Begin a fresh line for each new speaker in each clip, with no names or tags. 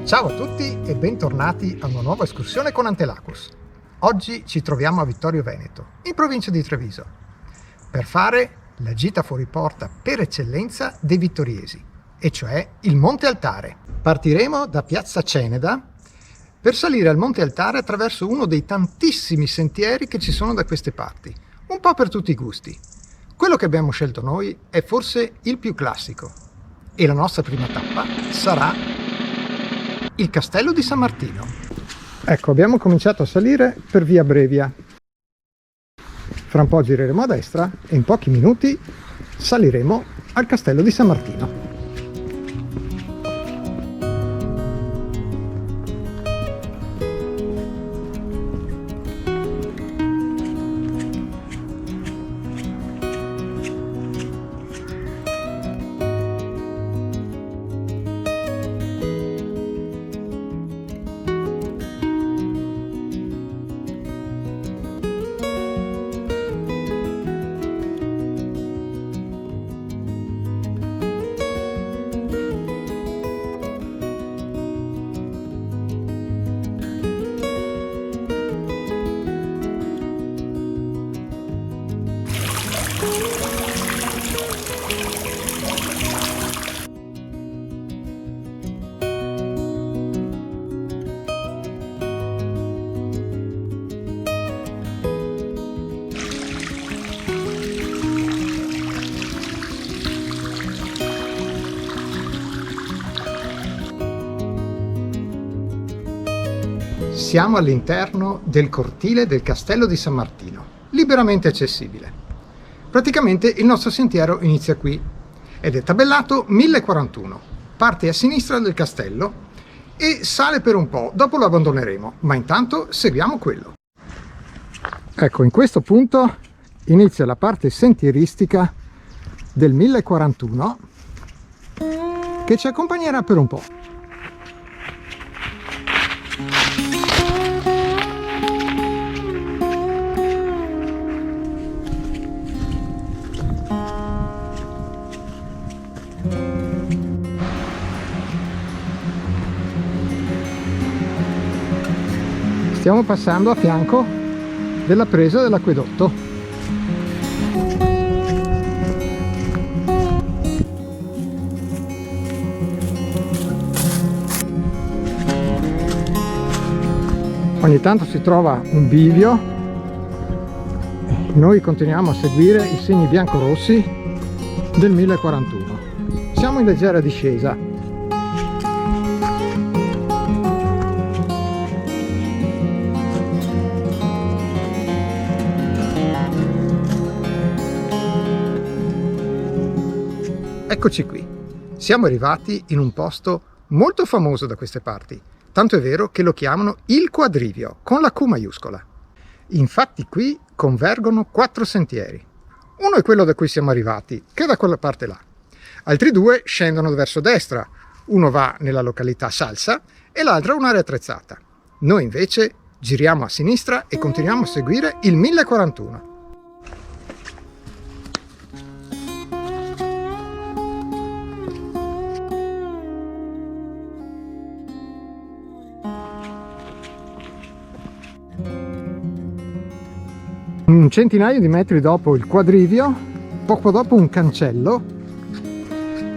Ciao a tutti e bentornati a una nuova escursione con Antelacus. Oggi ci troviamo a Vittorio Veneto, in provincia di Treviso, per fare la gita fuori porta per eccellenza dei vittoriesi, e cioè il Monte Altare. Partiremo da Piazza Ceneda per salire al Monte Altare attraverso uno dei tantissimi sentieri che ci sono da queste parti, un po' per tutti i gusti. Quello che abbiamo scelto noi è forse il più classico e la nostra prima tappa sarà il Castello di San Martino. Ecco, abbiamo cominciato a salire per via Brevia. Fra un po' gireremo a destra e in pochi minuti saliremo al Castello di San Martino. Siamo all'interno del cortile del Castello di San Martino, liberamente accessibile. Praticamente il nostro sentiero inizia qui ed è tabellato 1041. Parte a sinistra del castello e sale per un po', dopo lo abbandoneremo, ma intanto seguiamo quello. Ecco, in questo punto inizia la parte sentieristica del 1041 che ci accompagnerà per un po'. Stiamo passando a fianco della presa dell'acquedotto. Ogni tanto si trova un bivio, noi continuiamo a seguire i segni bianco-rossi del 1041. Siamo in leggera discesa. Eccoci qui, siamo arrivati in un posto molto famoso da queste parti, tanto è vero che lo chiamano il Quadrivio, con la Q maiuscola. Infatti qui convergono 4 sentieri. Uno è quello da cui siamo arrivati, che è da quella parte là. Altri 2 scendono verso destra, uno va nella località Salsa e l'altro è un'area attrezzata. Noi invece giriamo a sinistra e continuiamo a seguire il 1041. Un centinaio di metri dopo il Quadrivio, poco dopo un cancello,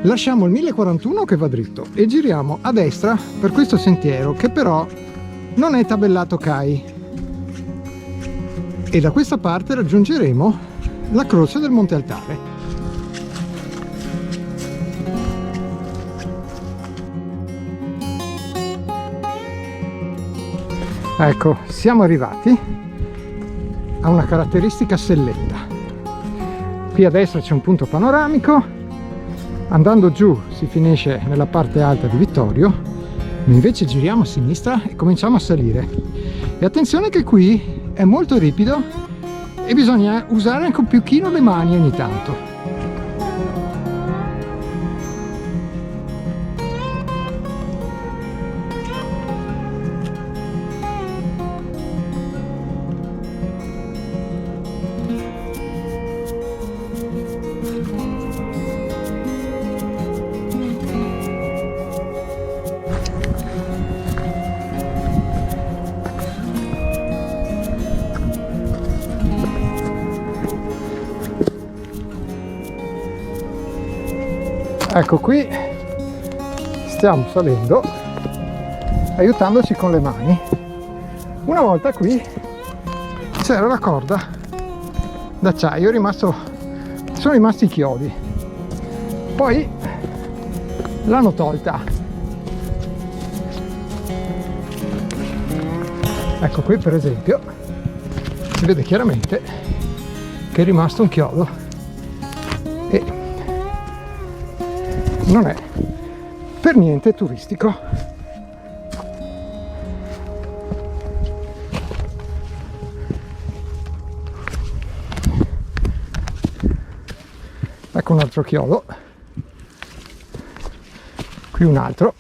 lasciamo il 1041 che va dritto e giriamo a destra per questo sentiero che però non è tabellato CAI. E da questa parte raggiungeremo la croce del Monte Altare. Ecco, siamo arrivati ha una caratteristica selletta. Qui a destra c'è un punto panoramico, andando giù si finisce nella parte alta di Vittorio, noi invece giriamo a sinistra e cominciamo a salire. E attenzione che qui è molto ripido e bisogna usare anche un pochino le mani ogni tanto. Ecco, qui stiamo salendo aiutandoci con le mani. Una volta qui c'era la corda d'acciaio, sono rimasti i chiodi, poi l'hanno tolta. Ecco, qui per esempio si vede chiaramente che è rimasto un chiodo e non è per niente turistico. Ecco un altro chiodo, qui un altro.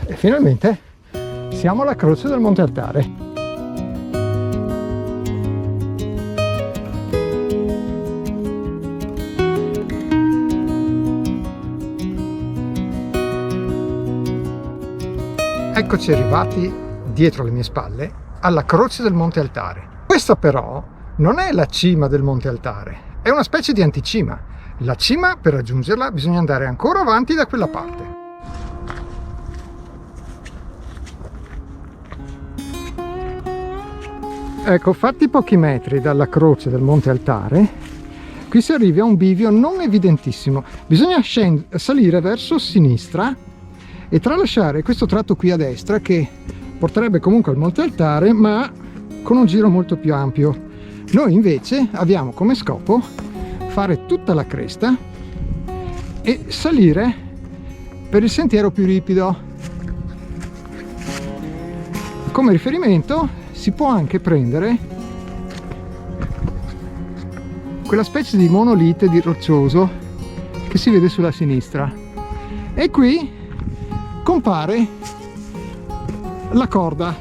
E finalmente siamo alla croce del Monte Altare. Eccoci arrivati dietro le mie spalle alla croce del Monte Altare. Questa però non è la cima del Monte Altare, è una specie di anticima. La cima, per raggiungerla, bisogna andare ancora avanti da quella parte. Ecco, fatti pochi metri dalla croce del Monte Altare, qui si arriva a un bivio non evidentissimo. Bisogna salire verso sinistra e tralasciare questo tratto qui a destra che porterebbe comunque al Monte Altare, ma con un giro molto più ampio. Noi invece abbiamo come scopo fare tutta la cresta e salire per il sentiero più ripido. Come riferimento si può anche prendere quella specie di monolite di roccioso che si vede sulla sinistra, e qui compare la corda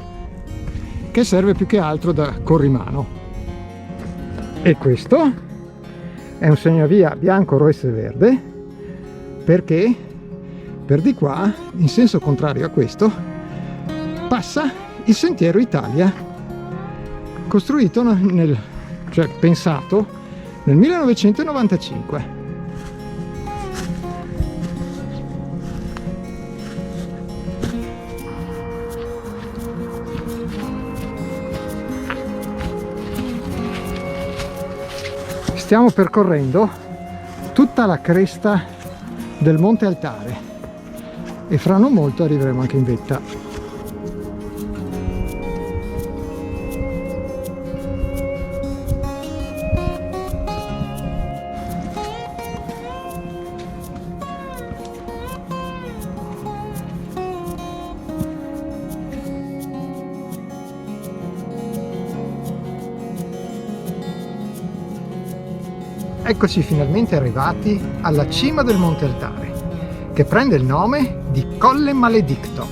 che serve più che altro da corrimano. E questo è un segnavia bianco, rosso e verde, perché per di qua, in senso contrario a questo, passa il Sentiero Italia, costruito pensato nel 1995. Stiamo percorrendo tutta la cresta del Monte Altare e fra non molto arriveremo anche in vetta. Eccoci finalmente arrivati alla cima del Monte Altare, che prende il nome di Colle Maledicto,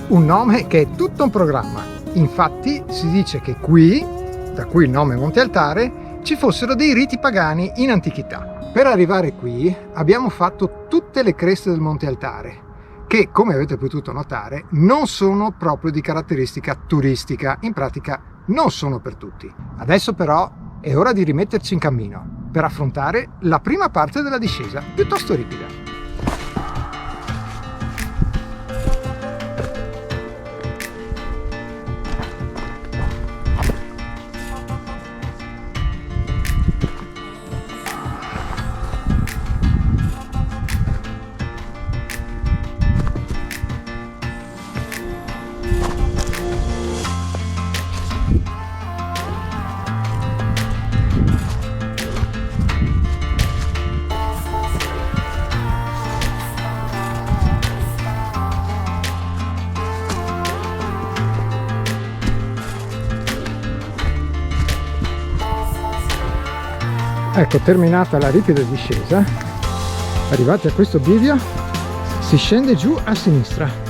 un nome che è tutto un programma. Infatti si dice che qui, da cui il nome Monte Altare, ci fossero dei riti pagani in antichità. Per arrivare qui abbiamo fatto tutte le creste del Monte Altare, che, come avete potuto notare, non sono proprio di caratteristica turistica, in pratica non sono per tutti. Adesso però è ora di rimetterci in cammino per affrontare la prima parte della discesa, piuttosto ripida. Ecco, terminata la ripida discesa, arrivati a questo bivio, si scende giù a sinistra.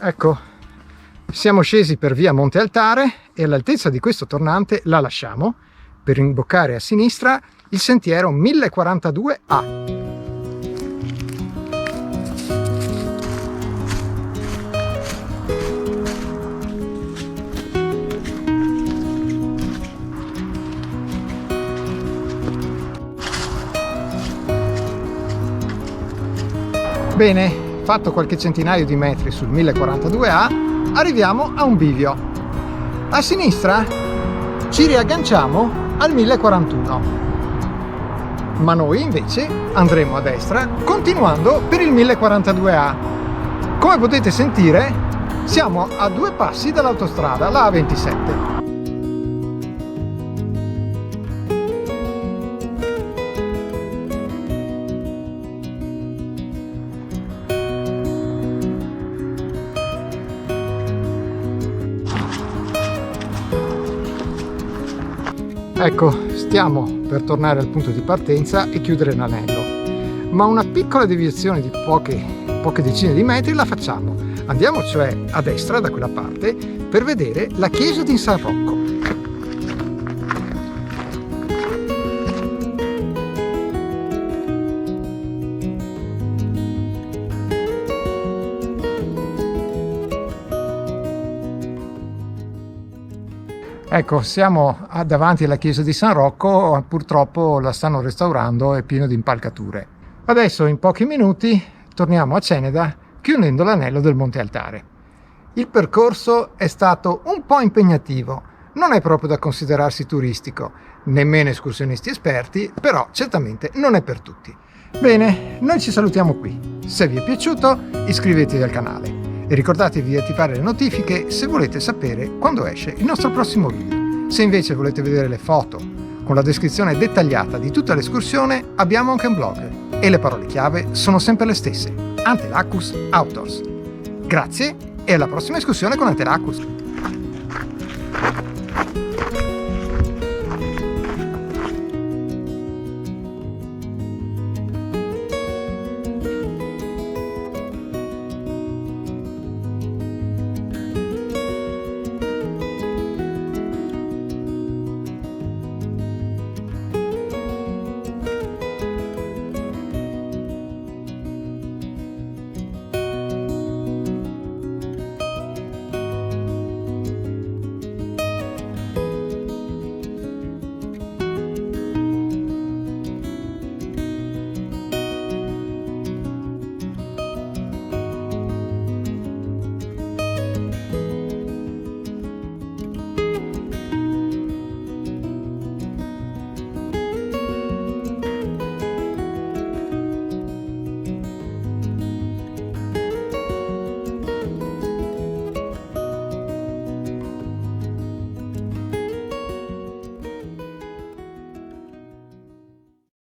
Ecco, siamo scesi per via Monte Altare e all'altezza di questo tornante la lasciamo per imboccare a sinistra il sentiero 1042A. Bene, fatto qualche centinaio di metri sul 1042A, arriviamo a un bivio. A sinistra ci riagganciamo al 1041, ma noi invece andremo a destra continuando per il 1042A. Come potete sentire, siamo a 2 passi dall'autostrada, la A27. Ecco, stiamo per tornare al punto di partenza e chiudere l'anello, ma una piccola deviazione di poche decine di metri la facciamo. Andiamo cioè a destra da quella parte per vedere la chiesa di San Rocco. Ecco, siamo davanti alla chiesa di San Rocco, purtroppo la stanno restaurando, è pieno di impalcature. Adesso in pochi minuti torniamo a Ceneda chiudendo l'anello del Monte Altare. Il percorso è stato un po' impegnativo, non è proprio da considerarsi turistico, nemmeno escursionisti esperti, però certamente non è per tutti. Bene, noi ci salutiamo qui. Se vi è piaciuto, iscrivetevi al canale. E ricordatevi di attivare le notifiche se volete sapere quando esce il nostro prossimo video. Se invece volete vedere le foto con la descrizione dettagliata di tutta l'escursione, abbiamo anche un blog e le parole chiave sono sempre le stesse: Antelacus Outdoors. Grazie e alla prossima escursione con Antelacus!